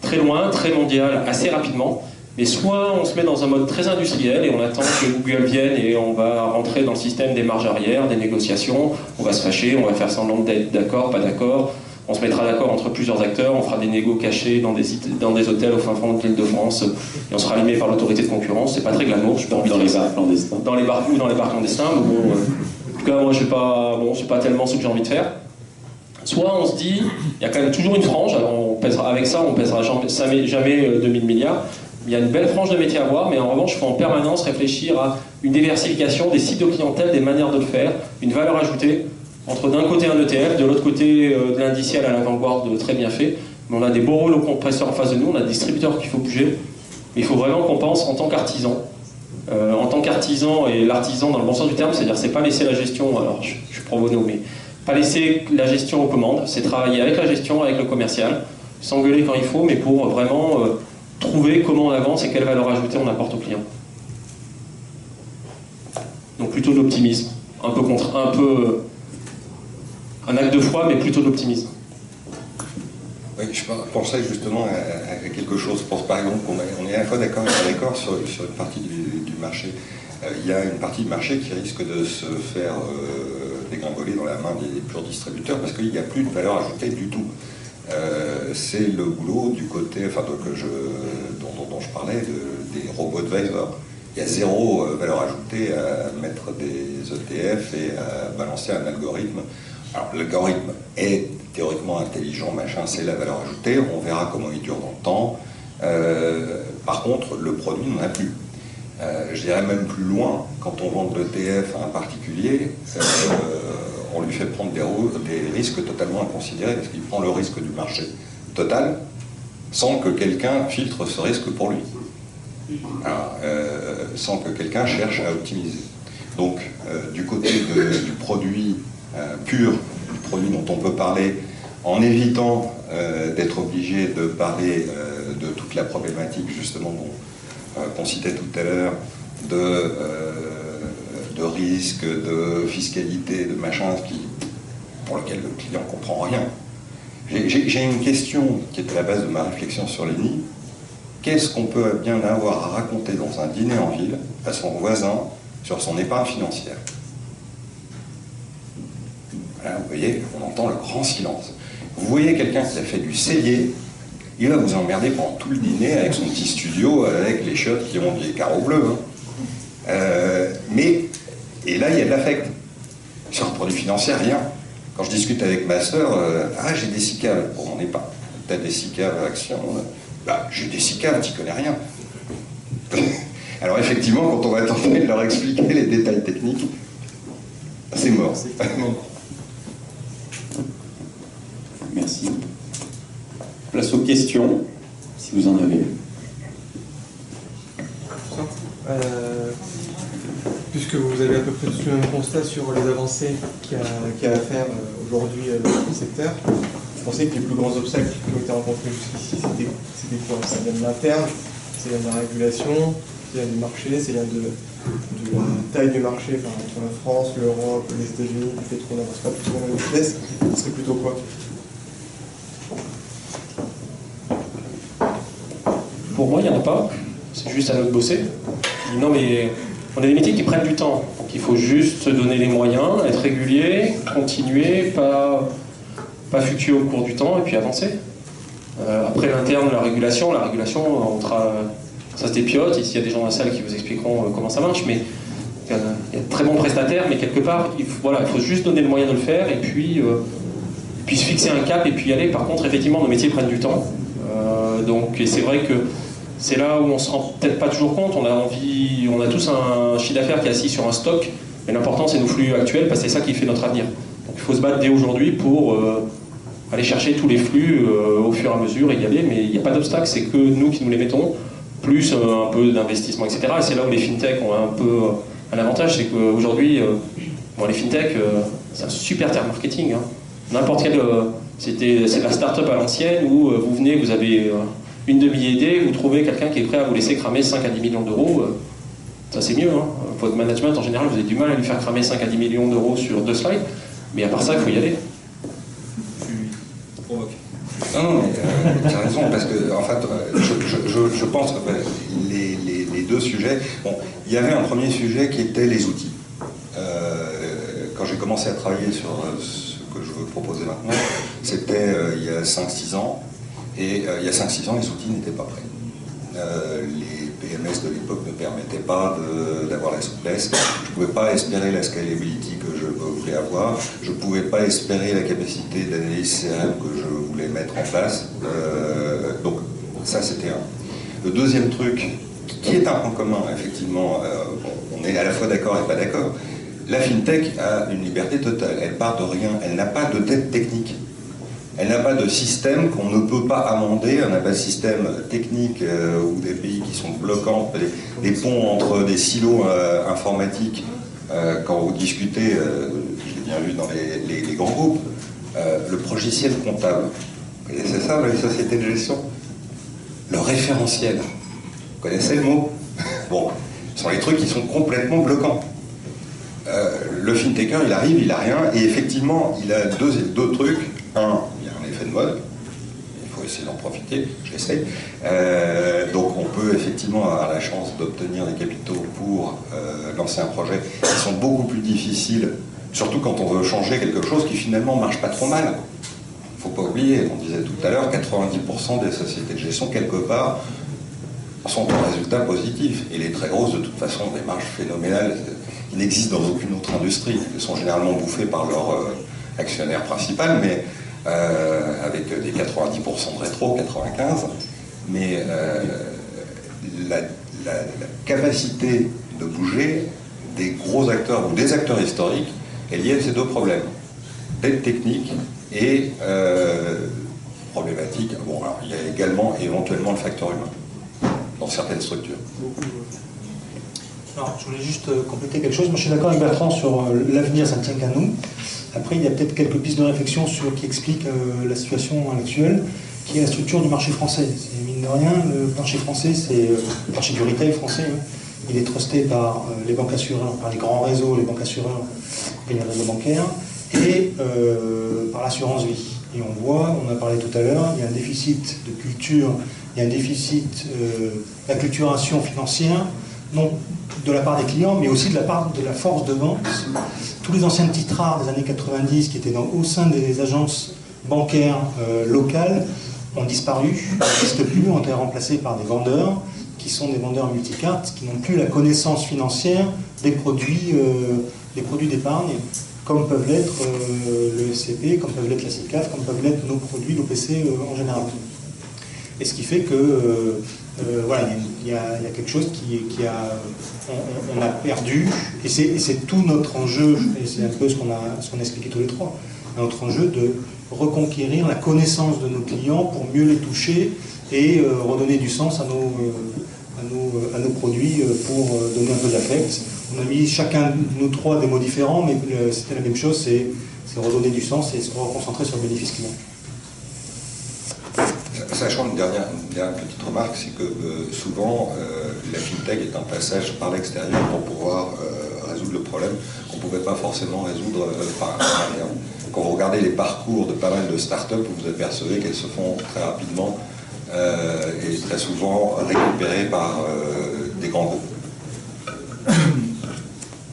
très loin, très mondiales, assez rapidement. Mais soit on se met dans un mode très industriel et on attend que Google vienne et on va rentrer dans le système des marges arrière, des négociations, on va se fâcher, on va faire semblant d'être d'accord, pas d'accord, on se mettra d'accord entre plusieurs acteurs, on fera des négos cachés dans des hôtels au fin fond de l'Île-de-France et on sera allumé par l'autorité de concurrence, c'est pas très glamour, je peux envie dans les bars clandestins. Dans les bars clandestins, mais bon, en tout cas moi c'est pas tellement ce que j'ai envie de faire. Soit on se dit, il y a quand même toujours une frange, alors avec ça on pèsera jamais 2000 milliards, il y a une belle frange de métier à voir, mais en revanche, il faut en permanence réfléchir à une diversification des cibles de clientèle, des manières de le faire, une valeur ajoutée, entre d'un côté un ETF, de l'autre côté de l'indiciel à l'avant-garde très bien fait. Mais on a des beaux rouleaux compresseurs en face de nous, on a des distributeurs qu'il faut bouger. Mais il faut vraiment qu'on pense en tant qu'artisan. Et l'artisan dans le bon sens du terme, c'est-à-dire c'est pas laisser la gestion, alors je suis pro bono, mais pas laisser la gestion aux commandes, c'est travailler avec la gestion, avec le commercial, s'engueuler quand il faut, mais pour vraiment trouver comment on avance et quelle valeur ajoutée on apporte au client. Donc plutôt de l'optimisme, un peu un acte de foi, mais plutôt de l'optimisme. Oui, je pensais justement à quelque chose. Je pense par exemple qu'on est à la fois d'accord et pas d'accord sur une partie du marché. Il y a une partie du marché qui risque de se faire dégringoler dans la main des purs distributeurs parce qu'il n'y a plus de valeur ajoutée du tout. C'est le boulot du côté, enfin, dont je parlais, des robots advisors. Il y a zéro valeur ajoutée à mettre des ETF et à balancer un algorithme. Alors, l'algorithme est théoriquement intelligent, machin, c'est la valeur ajoutée, on verra comment il dure dans le temps. Par contre, le produit n'en a plus. Je dirais même plus loin, quand on vend de l'ETF à un particulier, on lui fait prendre des risques totalement inconsidérés, parce qu'il prend le risque du marché total, sans que quelqu'un filtre ce risque pour lui. Alors, sans que quelqu'un cherche à optimiser. Donc, du côté du produit pur, du produit dont on peut parler, en évitant d'être obligé de parler de toute la problématique justement qu'on citait tout à l'heure, de risque, de fiscalité, de machin, pour lequel le client ne comprend rien. J'ai une question qui est à la base de ma réflexion sur les nids. Qu'est-ce qu'on peut bien avoir à raconter dans un dîner en ville à son voisin sur son épargne financière? Voilà, vous voyez, on entend le grand silence. Vous voyez quelqu'un qui a fait du cellier, il va vous emmerder pendant tout le dîner avec son petit studio, avec les chiottes qui ont des carreaux bleus. Hein. Et là, il y a de l'affect. Sur le produit financier, rien. Quand je discute avec ma sœur, j'ai des SICAV pour mon épargne. T'as des SICAV actions. J'ai des SICAV, t'y connais rien. Alors effectivement, quand on va tenter de leur expliquer les détails techniques, c'est mort. Merci. Place aux questions, si vous en avez. Puisque vous avez à peu près tous le même constat sur les avancées qu'il y a à faire aujourd'hui dans le secteur, vous pensez que les plus grands obstacles qui ont été rencontrés jusqu'ici, c'était quoi? Ça vient de l'interne, ça vient de la régulation, ça vient du marché, ça vient de la taille du marché, enfin, entre la France, l'Europe, les États-Unis, du fait qu'on n'avance pas tous à la même vitesse, ce serait plutôt quoi? Pour moi, il n'y en a pas. C'est juste à nous de bosser. Non, mais on a des métiers qui prennent du temps. Donc il faut juste se donner les moyens, être régulier, continuer, pas fluctuer au cours du temps et puis avancer. Après l'interne, la régulation, ça se dépiote. Ici, il y a des gens dans la salle qui vous expliqueront comment ça marche. Mais il y a de très bons prestataires, mais quelque part, il faut juste donner le moyen de le faire et puis se fixer un cap et puis y aller. Par contre, effectivement, nos métiers prennent du temps. Et c'est vrai que c'est là où on se rend peut-être pas toujours compte. On a tous un chiffre d'affaires qui est assis sur un stock, mais l'important c'est nos flux actuels parce que c'est ça qui fait notre avenir. Donc il faut se battre dès aujourd'hui pour aller chercher tous les flux au fur et à mesure et y aller, mais il n'y a pas d'obstacle, c'est que nous qui nous les mettons, plus un peu d'investissement, etc. Et c'est là où les fintech ont un peu un avantage, c'est qu'aujourd'hui, les fintech, c'est un super terme marketing. Hein. N'importe quel... c'est la start-up à l'ancienne où vous venez, vous avez une demi-idée, vous trouvez quelqu'un qui est prêt à vous laisser cramer 5 à 10 millions d'euros, ça c'est mieux. Hein. Votre management en général, vous avez du mal à lui faire cramer 5 à 10 millions d'euros sur 2 slides, mais à part ça, il faut y aller. Tu provoques. Non, mais tu as raison, parce que en fait, je pense que les deux sujets. Bon, il y avait un premier sujet qui était les outils. Quand j'ai commencé à travailler sur ce que je veux proposer maintenant, c'était il y a 5-6 ans, et il y a 5-6 ans, les outils n'étaient pas prêts. Les PMS de l'époque ne permettaient pas d'avoir la souplesse. Je ne pouvais pas espérer la scalability que je voulais avoir. Je ne pouvais pas espérer la capacité d'analyse CRM que je voulais mettre en place. Donc ça, c'était un. Le deuxième truc, qui est un point commun, effectivement, on est à la fois d'accord et pas d'accord. La FinTech a une liberté totale. Elle part de rien. Elle n'a pas de tête technique. Elle n'a pas de système qu'on ne peut pas amender. On n'a pas de système technique ou des pays qui sont bloquants, des ponts entre des silos informatiques. Quand vous discutez, je l'ai bien vu dans les grands groupes, le logiciel comptable. Vous connaissez ça dans les sociétés de gestion? Le référentiel. Vous connaissez le mot? Bon, ce sont les trucs qui sont complètement bloquants. Le fintecher, il arrive, il a rien, et effectivement, il a deux trucs. Un, il y a un effet de mode. Il faut essayer d'en profiter, j'essaie. Donc on peut effectivement avoir la chance d'obtenir des capitaux pour lancer un projet qui sont beaucoup plus difficiles, surtout quand on veut changer quelque chose qui finalement marche pas trop mal. Il ne faut pas oublier, on disait tout à l'heure, 90% des sociétés de gestion, quelque part, sont en résultat positif. Et les très grosses, de toute façon, des marges phénoménales qui n'existent dans aucune autre industrie. Elles sont généralement bouffées par leur actionnaire principal, mais avec des 90% de rétro, 95%. Mais la capacité de bouger des gros acteurs ou des acteurs historiques est liée à ces deux problèmes. Dette technique et problématique. Bon, alors, il y a également éventuellement le facteur humain dans certaines structures. Alors, je voulais juste compléter quelque chose. Moi, je suis d'accord avec Bertrand sur l'avenir, ça ne tient qu'à nous. Après, il y a peut-être quelques pistes de réflexion qui expliquent la situation actuelle, qui est la structure du marché français. Mine de rien, le marché français, c'est le marché du retail français. Hein. Il est trusté par les banques assureurs, par les grands réseaux, les banques assureurs et les réseaux bancaires, et par l'assurance vie. Et on voit, on a parlé tout à l'heure, il y a un déficit de culture, il y a un déficit d'acculturation financière, non de la part des clients, mais aussi de la part de la force de vente. Tous les anciens titrards des années 90 qui étaient au sein des agences bancaires locales ont disparu, n'existent plus, ont été remplacés par des vendeurs qui sont des vendeurs multicartes, qui n'ont plus la connaissance financière des produits d'épargne, comme peuvent l'être le SCP, comme peuvent l'être la SICAF, comme peuvent l'être nos produits, l'OPC en général. Et ce qui fait que voilà, il y a quelque chose on a perdu, et c'est tout notre enjeu, et c'est un peu ce qu'on a expliqué tous les trois, notre enjeu de reconquérir la connaissance de nos clients pour mieux les toucher et redonner du sens à nos produits pour donner un peu d'affect. On a mis chacun de nous trois des mots différents, mais c'était la même chose, c'est redonner du sens et se reconcentrer sur le bénéfice client. Sachant une dernière petite remarque, c'est que souvent la fintech est un passage par l'extérieur pour pouvoir résoudre le problème qu'on ne pouvait pas forcément résoudre par l'intérieur. Quand vous regardez les parcours de pas mal de startups, vous vous apercevez qu'elles se font très rapidement et très souvent récupérées par des grands groupes.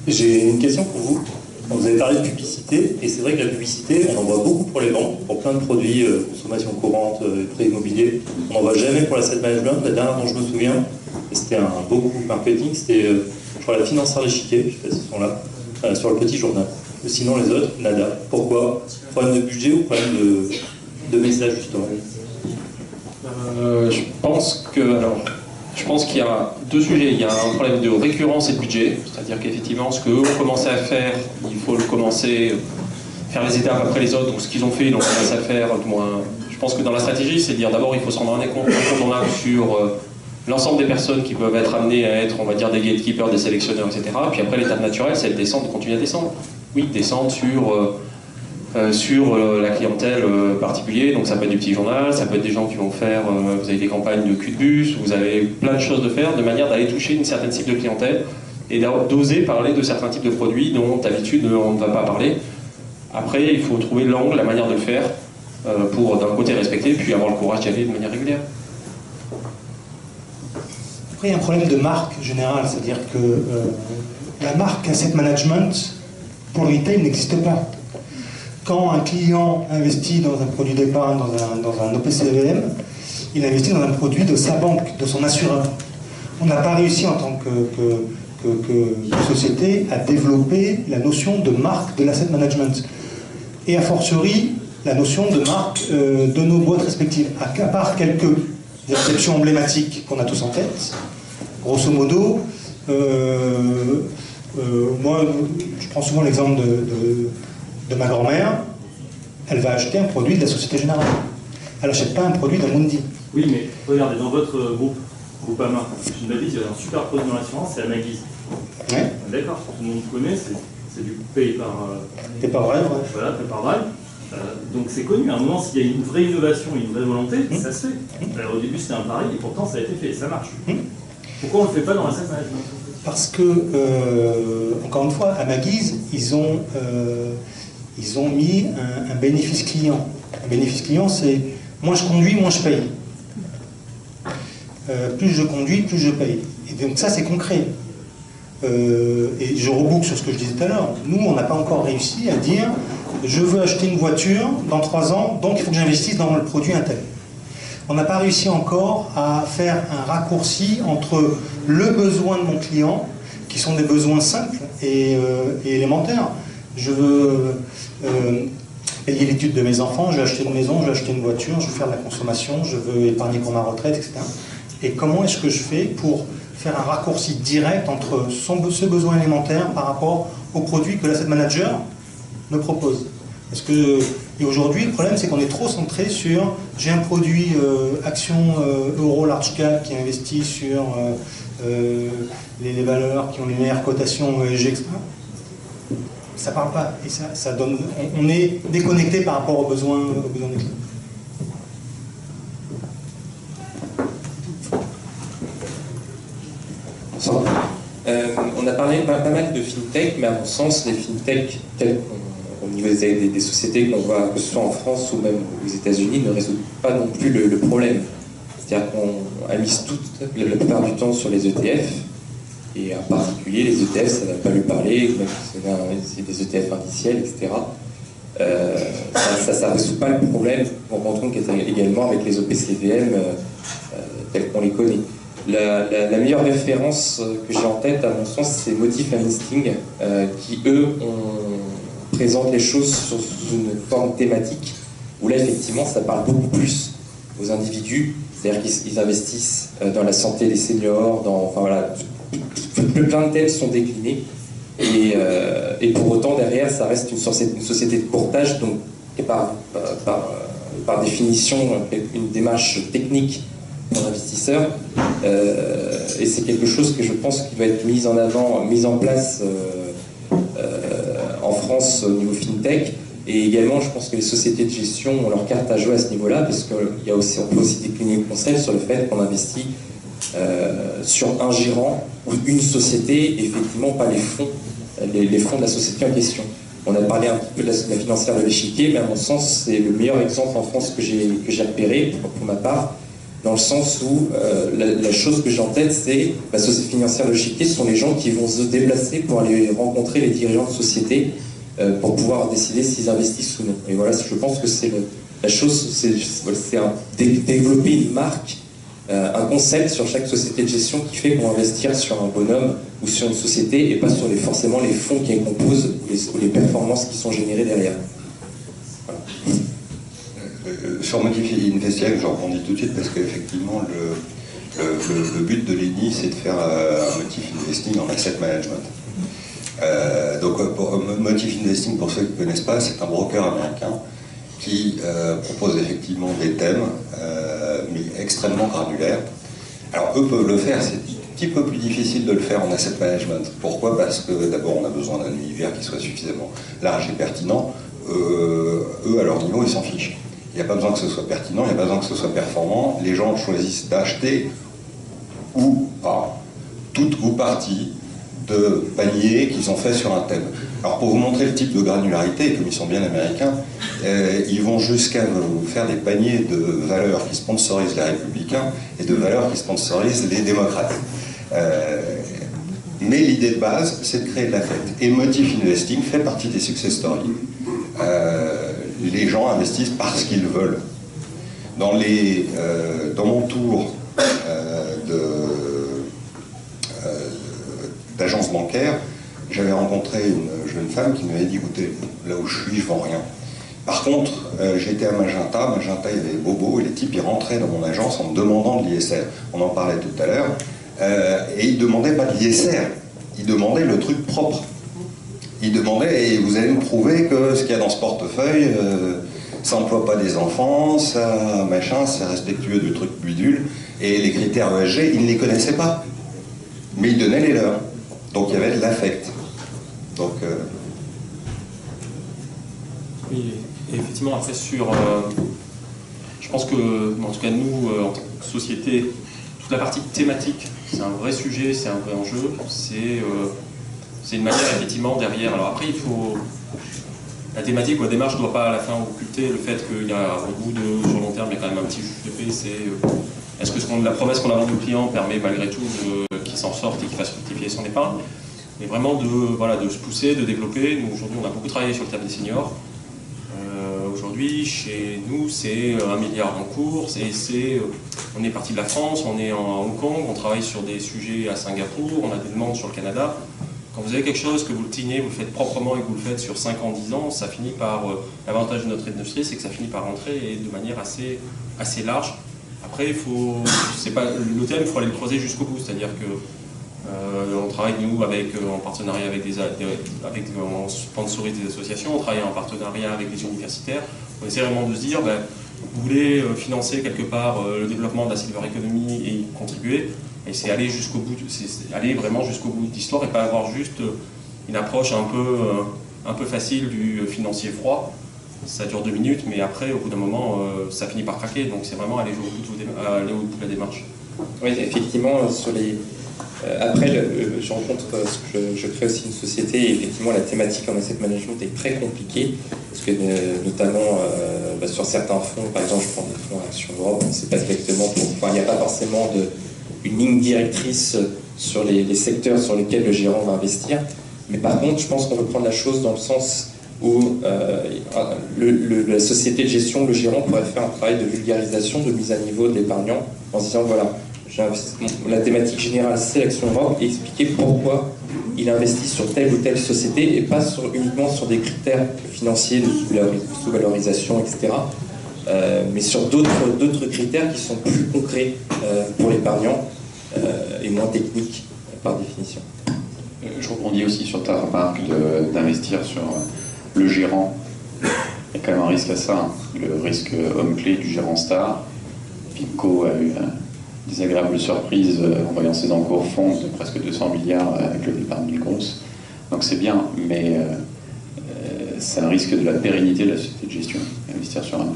J'ai une question pour vous. Vous avez parlé de publicité, et c'est vrai que la publicité, on en voit beaucoup pour les banques, pour plein de produits, consommation courante, prêt immobilier. On n'en voit jamais pour l'asset management. La dernière dont je me souviens, et c'était un beau groupe marketing, c'était, je crois, la Financière L'Échiquier, je ne sais pas si ils sont là, sur le petit journal. Sinon, les autres, nada. Pourquoi? Problème de budget ou problème de message, justement? Je pense qu'il y a deux sujets. Il y a un problème de récurrence et de budget, c'est-à-dire qu'effectivement, ce qu'eux ont commencé à faire, il faut le commencer, faire les étapes après les autres. Donc ce qu'ils ont fait, ils ont commencé à faire. Je pense que dans la stratégie, c'est de dire d'abord, il faut se rendre compte sur l'ensemble des personnes qui peuvent être amenées à être, on va dire, des gatekeepers, des sélectionneurs, etc. Puis après, l'étape naturelle, c'est de descendre, de continuer à descendre. Oui, descendre sur la clientèle particulière, donc ça peut être du petit journal, ça peut être des gens qui vont faire, vous avez des campagnes de cul de bus, vous avez plein de choses de faire, de manière d'aller toucher une certaine cible de clientèle et d'oser parler de certains types de produits dont d'habitude on ne va pas parler. Après, il faut trouver l'angle, la manière de le faire pour d'un côté respecter, puis avoir le courage d'y aller de manière régulière. Après, il y a un problème de marque générale, c'est-à-dire que la marque asset management pour le retail n'existe pas. Quand un client investit dans un produit d'épargne, dans un OPCVM, il investit dans un produit de sa banque, de son assureur. On n'a pas réussi en tant que société à développer la notion de marque de l'asset management. Et a fortiori, la notion de marque de nos boîtes respectives. À part quelques exceptions emblématiques qu'on a tous en tête, grosso modo, moi, je prends souvent l'exemple de ma grand-mère, elle va acheter un produit de la Société Générale. Elle n'achète pas un produit d'Amundi. Oui, mais regardez, dans votre Groupama, je ne m'abuse, il y a un super produit dans l'assurance, c'est Amaguise. Ouais. D'accord, tout le monde connaît, c'est du pay par... Pay par drive, ouais. Voilà, pay par drive. Donc c'est connu, à un moment, s'il y a une vraie innovation, une vraie volonté, ça se fait. Au début c'était un pari, et pourtant ça a été fait, ça marche. Pourquoi on ne le fait pas dans l'asset management? Parce que, encore une fois, à ma guise, ils ont mis un bénéfice client. Un bénéfice client, c'est moins je conduis, moins je paye. Plus je conduis, plus je paye. Et donc ça, c'est concret. Et je reboucle sur ce que je disais tout à l'heure. Nous, on n'a pas encore réussi à dire je veux acheter une voiture dans 3 ans, donc il faut que j'investisse dans le produit Intel. On n'a pas réussi encore à faire un raccourci entre le besoin de mon client, qui sont des besoins simples et élémentaires. Je veux payer l'étude de mes enfants, je veux acheter une maison, je veux acheter une voiture, je veux faire de la consommation, je veux épargner pour ma retraite, etc. Et comment est-ce que je fais pour faire un raccourci direct entre ce besoin élémentaire par rapport au produit que l'asset manager me propose? Parce que, et aujourd'hui, le problème, c'est qu'on est trop centré sur j'ai un produit action euro large cap qui investit sur les valeurs qui ont les meilleures cotations ESG, etc. Ça parle pas. Et ça donne, on est déconnecté par rapport aux besoins des clients. On a parlé pas mal de fintech, mais à mon sens, les fintech tels au niveau des sociétés que l'on voit, que ce soit en France ou même aux États-Unis, ne résout pas non plus le problème. C'est-à-dire qu'on mise toute la plupart du temps sur les ETF, et en particulier les ETF, ça ne va pas lui parler, même c'est des ETF indiciels, etc. Ça ne résout pas le problème qu'on rencontre également avec les OPCVM tels qu'on les connaît. La meilleure référence que j'ai en tête, à mon sens, c'est Motif Investing, qui, eux, présentent les choses sous une forme thématique, où là, effectivement, ça parle beaucoup plus aux individus, c'est-à-dire qu'ils investissent dans la santé des seniors, enfin voilà, plein de thèmes sont déclinés, et pour autant, derrière, ça reste une société de courtage, donc par définition, une démarche technique pour l'investisseur, et c'est quelque chose que je pense qui va être mis en place en France au niveau fintech, et également je pense que les sociétés de gestion ont leur carte à jouer à ce niveau-là, parce qu'on peut aussi décliner le concept sur le fait qu'on investit sur un gérant ou une société, et effectivement pas les fonds de la société en question. On a parlé un petit peu de la financière de l'échiquier, mais à mon sens c'est le meilleur exemple en France que j'ai repéré pour ma part, dans le sens où la chose que j'ai en tête, c'est la société financière de l'échiquier, ce sont les gens qui vont se déplacer pour aller rencontrer les dirigeants de société pour pouvoir décider s'ils investissent ou non. Et voilà, je pense que c'est la chose, c'est développer une marque, un concept sur chaque société de gestion qui fait qu'on va investir sur un bonhomme ou sur une société et pas sur forcément les fonds qui les composent ou les performances qui sont générées derrière. Voilà. Sur Motif Investing, je rebondis tout de suite parce qu'effectivement, le but de l'ENI, c'est de faire un Motif Investing en asset management. Donc, Motif Investing, pour ceux qui ne connaissent pas, c'est un broker américain qui propose effectivement des thèmes, mais extrêmement granulaires. Alors, eux peuvent le faire, c'est un petit peu plus difficile de le faire en asset management. Pourquoi? Parce que d'abord, on a besoin d'un univers qui soit suffisamment large et pertinent. Eux, à leur niveau, ils s'en fichent. Il n'y a pas besoin que ce soit pertinent, il n'y a pas besoin que ce soit performant. Les gens choisissent d'acheter ou pas, toute ou partie de paniers qu'ils ont fait sur un thème. Alors pour vous montrer le type de granularité, comme ils sont bien américains, ils vont jusqu'à vous faire des paniers de valeurs qui sponsorisent les républicains et de valeurs qui sponsorisent les démocrates. Mais l'idée de base, c'est de créer de la fête. Et Motif Investing fait partie des success stories. Les gens investissent parce qu'ils veulent. Dans mon tour d'agence bancaire, j'avais rencontré une jeune femme qui m'avait dit, écoutez, là où je suis, je vends rien. Par contre, j'étais à Magenta, il y avait Bobo, et les types, ils rentraient dans mon agence en me demandant de l'ISR. On en parlait tout à l'heure, et ils ne demandaient pas de l'ISR, ils demandaient le truc propre. Ils demandaient, et vous allez me prouver que ce qu'il y a dans ce portefeuille, ça n'emploie pas des enfants, ça machin, c'est respectueux du truc bidule, et les critères ESG, ils ne les connaissaient pas. Mais ils donnaient les leurs. Donc il y avait de l'affect. Donc, oui, et effectivement. effectivement, après, je pense que, en tout cas, nous, en tant que société, toute la partie thématique, c'est un vrai sujet, c'est un vrai enjeu. C'est une manière, effectivement, derrière. Alors après, il faut. La thématique ou la démarche ne doit pas à la fin occulter le fait qu'il y a, au bout de, sur long terme, il y a quand même un petit juge de paix. C'est est-ce que la promesse qu'on a rendue aux clients permet malgré tout qu'ils s'en sortent et qu'ils fassent fructifier son épargne? Mais vraiment de se pousser, de développer. Nous, aujourd'hui, on a beaucoup travaillé sur le thème des seniors. Aujourd'hui, chez nous, c'est 1 milliard en cours. On est parti de la France, on est en Hong Kong, on travaille sur des sujets à Singapour, on a des demandes sur le Canada. Quand vous avez quelque chose que vous le tignez, vous le faites proprement et que vous le faites sur 5 ans, 10 ans, ça finit par... L'avantage de notre industrie, c'est que ça finit par rentrer et de manière assez large. Après, le thème, il faut aller le creuser jusqu'au bout. C'est-à-dire que on travaille, nous, en partenariat on sponsorise des associations, on travaille en partenariat avec des universitaires. On essaie vraiment de se dire, vous voulez financer quelque part le développement de la silver economy et y contribuer, et c'est aller jusqu'au bout, aller vraiment jusqu'au bout de l'histoire et pas avoir juste une approche un peu facile du financier froid. Ça dure 2 minutes, mais après, au bout d'un moment, ça finit par craquer. Donc c'est vraiment aller au bout de la démarche. Oui, effectivement, après, je rencontre, je crée aussi une société, et effectivement, la thématique en asset management est très compliquée, parce que notamment sur certains fonds, par exemple, je prends des fonds Action Europe, on ne sait pas exactement, il n'y a pas forcément une ligne directrice sur les secteurs sur lesquels le gérant va investir. Mais par contre, je pense qu'on veut prendre la chose dans le sens où la société de gestion, le gérant pourrait faire un travail de vulgarisation, de mise à niveau de l'épargnant, en se disant voilà, la thématique générale c'est l'Action Europe, et expliquer pourquoi il investit sur telle ou telle société et pas uniquement sur des critères financiers de sous-valorisation, etc. Mais sur d'autres critères qui sont plus concrets pour l'épargnant et moins techniques par définition. Je rebondis aussi sur ta remarque d'investir sur le gérant. Il y a quand même un risque à ça, le risque homme-clé du gérant star. PIMCO a eu des agréables surprises en voyant ses encours fondre de presque 200 milliards avec le départ de Migros. Donc c'est bien, mais c'est un risque de la pérennité de la société de gestion, investir sur un...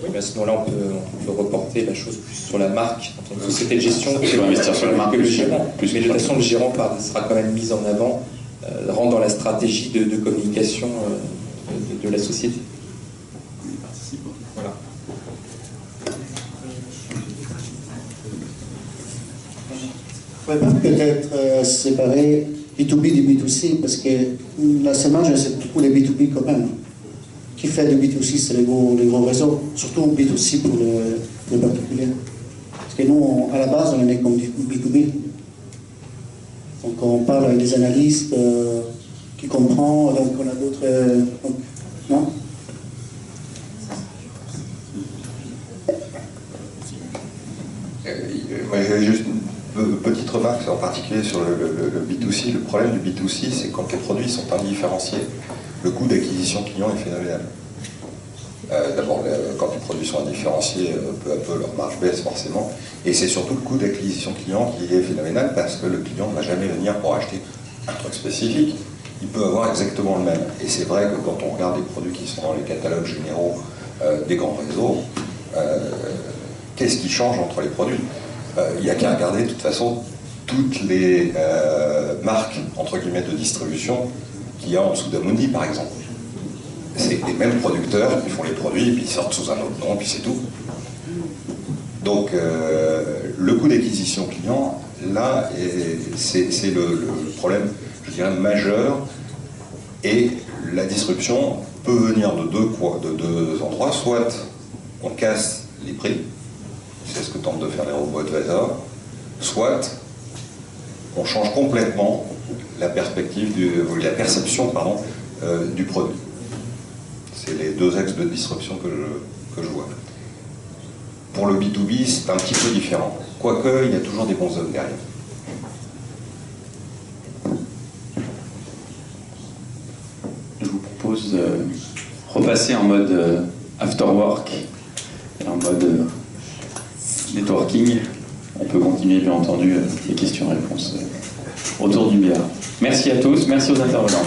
Oui, mais à ce moment-là, on peut reporter la chose plus sur la marque en tant que société de gestion que investir sur la marque que le gérant. Mais de toute façon, le gérant sera quand même mis en avant, rentre dans la stratégie de communication de la société. Voilà. On ne pourrait pas peut-être séparer B2B du B2C, parce que la semence, c'est beaucoup les B2B quand même. Qui fait du B2C, c'est les gros réseaux, surtout B2C pour les particuliers. Parce que nous, à la base, on est comme du B2B. Donc on parle avec des analystes qui comprennent, donc on a d'autres... non? Moi, j'avais juste une petite remarque, en particulier sur le B2C. Le problème du B2C, c'est quand les produits sont indifférenciés, le coût d'acquisition client est phénoménal. D'abord, quand les produits sont indifférenciés, peu à peu, leur marge baisse forcément. Et c'est surtout le coût d'acquisition client qui est phénoménal, parce que le client ne va jamais venir pour acheter un truc spécifique. Il peut avoir exactement le même. Et c'est vrai que quand on regarde les produits qui sont dans les catalogues généraux des grands réseaux, qu'est-ce qui change entre les produits? Il n'y a qu'à regarder de toute façon toutes les marques, entre guillemets, de distribution qu'il y a en dessous d'Amundi, par exemple. C'est les mêmes producteurs qui font les produits, et puis ils sortent sous un autre nom, puis c'est tout. Donc, le coût d'acquisition client, là, c'est le problème, je dirais, majeur. Et la disruption peut venir de deux endroits. Soit on casse les prix, c'est ce que tentent de faire les robots advisors, soit on change complètement la perspective, la perception du produit. C'est les deux axes de disruption que je vois. Pour le B2B, c'est un petit peu différent. Quoique, il y a toujours des bons hommes derrière. Je vous propose de repasser en mode after work et en mode networking. On peut continuer, bien entendu, les questions-réponses autour du bière. Merci à tous, merci aux intervenants.